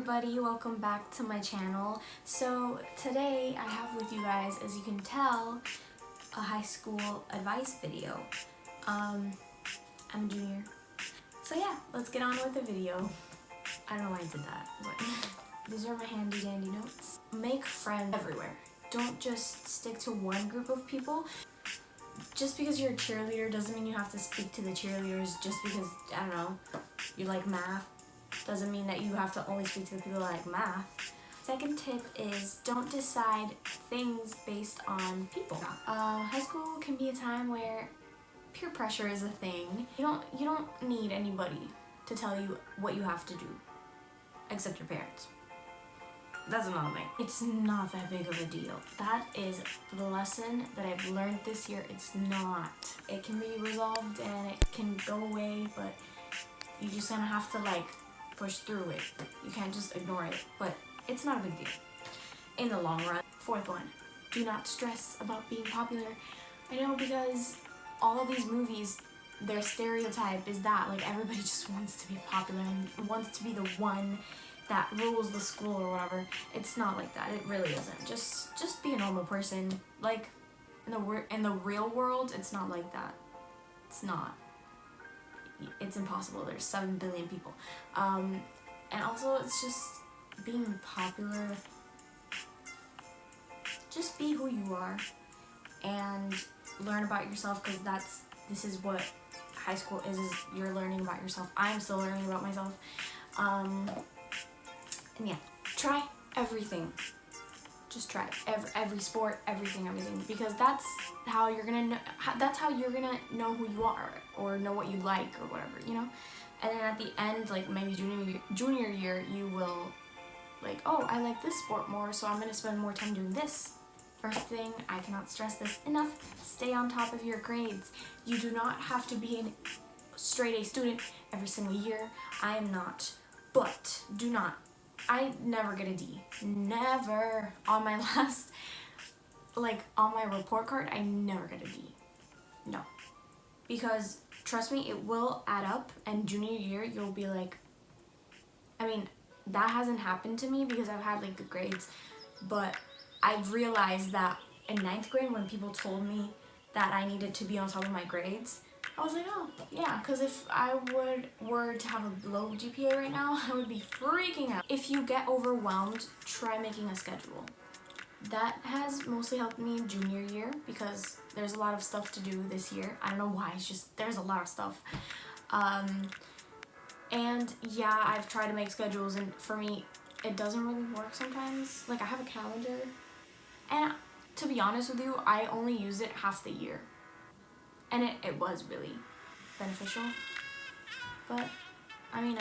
everybody, welcome back to my channel. So today I have with you guys, as you can tell, a high school advice video. I'm a junior. So yeah, let's get on with the video. I don't know why I did that, but these are my handy dandy notes. Make friends everywhere. Don't just stick to one group of people. Just because you're a cheerleader doesn't mean you have to speak to the cheerleaders. Just because, I don't know, you like math doesn't mean that you have to only speak to the people that like math. Second tip is don't decide things based on people. High school can be a time where peer pressure is a thing. You don't need anybody to tell you what you have to do, except your parents. That's another thing. It's not that big of a deal. That is the lesson that I've learned this year. It's not. It can be resolved and it can go away, but you just gonna have to push through it. You can't just ignore it, but it's not a big deal in the long run. Fourth one, do not stress about being popular. I know, because all of these movies, their stereotype is that everybody just wants to be popular and wants to be the one that rules the school or whatever. It's not like that. It really isn't. Just be a normal person. In the real world, it's not like that. It's not. It's impossible. There's 7 billion people. And also, it's just being popular. Just be who you are and learn about yourself, because this is what high school is you're learning about yourself. I'm still learning about myself. And yeah, try everything. Just try every sport, everything, because that's how you're gonna know who you are, or know what you like, or whatever, you know. And then at the end, maybe junior year, you will oh, I like this sport more, so I'm gonna spend more time doing this. First thing, I cannot stress this enough, stay on top of your grades. You do not have to be a straight A student every single year. I am not, but do not. I never get a D. Never. On my last, on my report card, I never get a D. No. Because, trust me, it will add up, and junior year, you'll be that hasn't happened to me because I've had good grades, but I've realized that in 9th grade, when people told me that I needed to be on top of my grades, I was like, oh, yeah, because if I were to have a low GPA right now, I would be freaking out. If you get overwhelmed, try making a schedule. That has mostly helped me in junior year, because there's a lot of stuff to do this year. I don't know why, it's just there's a lot of stuff. And yeah, I've tried to make schedules, and for me, it doesn't really work sometimes. I have a calendar, and to be honest with you, I only use it half the year. And it was really beneficial, but I really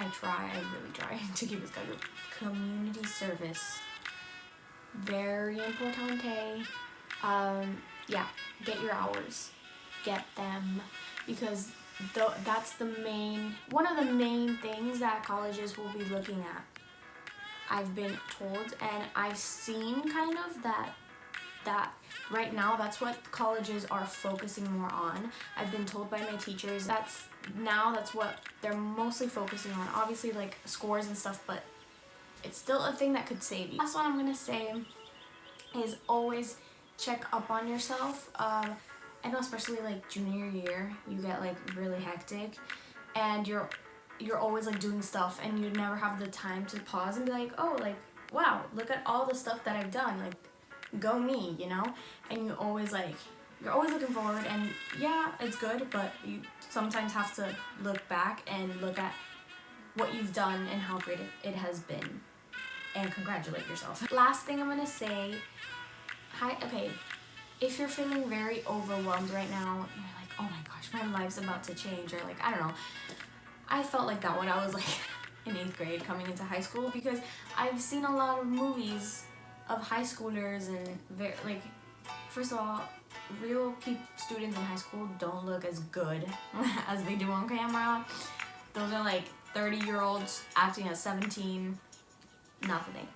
try to keep a schedule. Community service, very importante. Yeah, get your hours, get them, because that's one of the main things that colleges will be looking at. I've been told, and I've seen kind of that right now that's what colleges are focusing more on. I've been told by my teachers that's what they're mostly focusing on. Obviously scores and stuff, but it's still a thing that could save you. Last one I'm gonna say is always check up on yourself. I know, especially junior year, you get really hectic, and you're always doing stuff, and you never have the time to pause and be oh, wow, look at all the stuff that I've done, go me, you know. And you're always looking forward, and yeah, it's good, but you sometimes have to look back and look at what you've done and how great it has been, and congratulate yourself. Last thing I'm gonna say, if you're feeling very overwhelmed right now, you're oh my gosh, my life's about to change, or I don't know. I felt like that when I was in 8th grade coming into high school, because I've seen a lot of movies of high schoolers, and first of all, real students in high school don't look as good as they do on camera. Those are 30-year-olds acting as 17. Not the thing.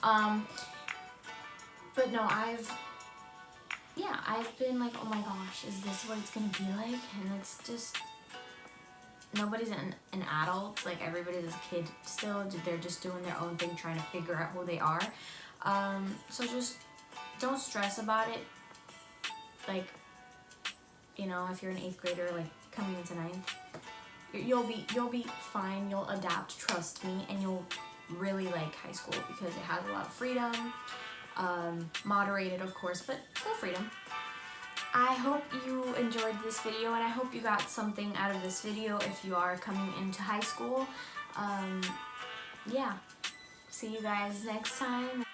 But no, I've been oh my gosh, is this what it's gonna be like? And it's just, nobody's an adult. Like, everybody's a kid still. They're just doing their own thing, trying to figure out who they are. So just don't stress about it. Like, you know, if you're an 8th grader, like coming into 9th, you'll be fine. You'll adapt, trust me, and you'll really like high school because it has a lot of freedom, moderated of course, but still freedom. I hope you enjoyed this video, and I hope you got something out of this video if you are coming into high school. Yeah, see you guys next time.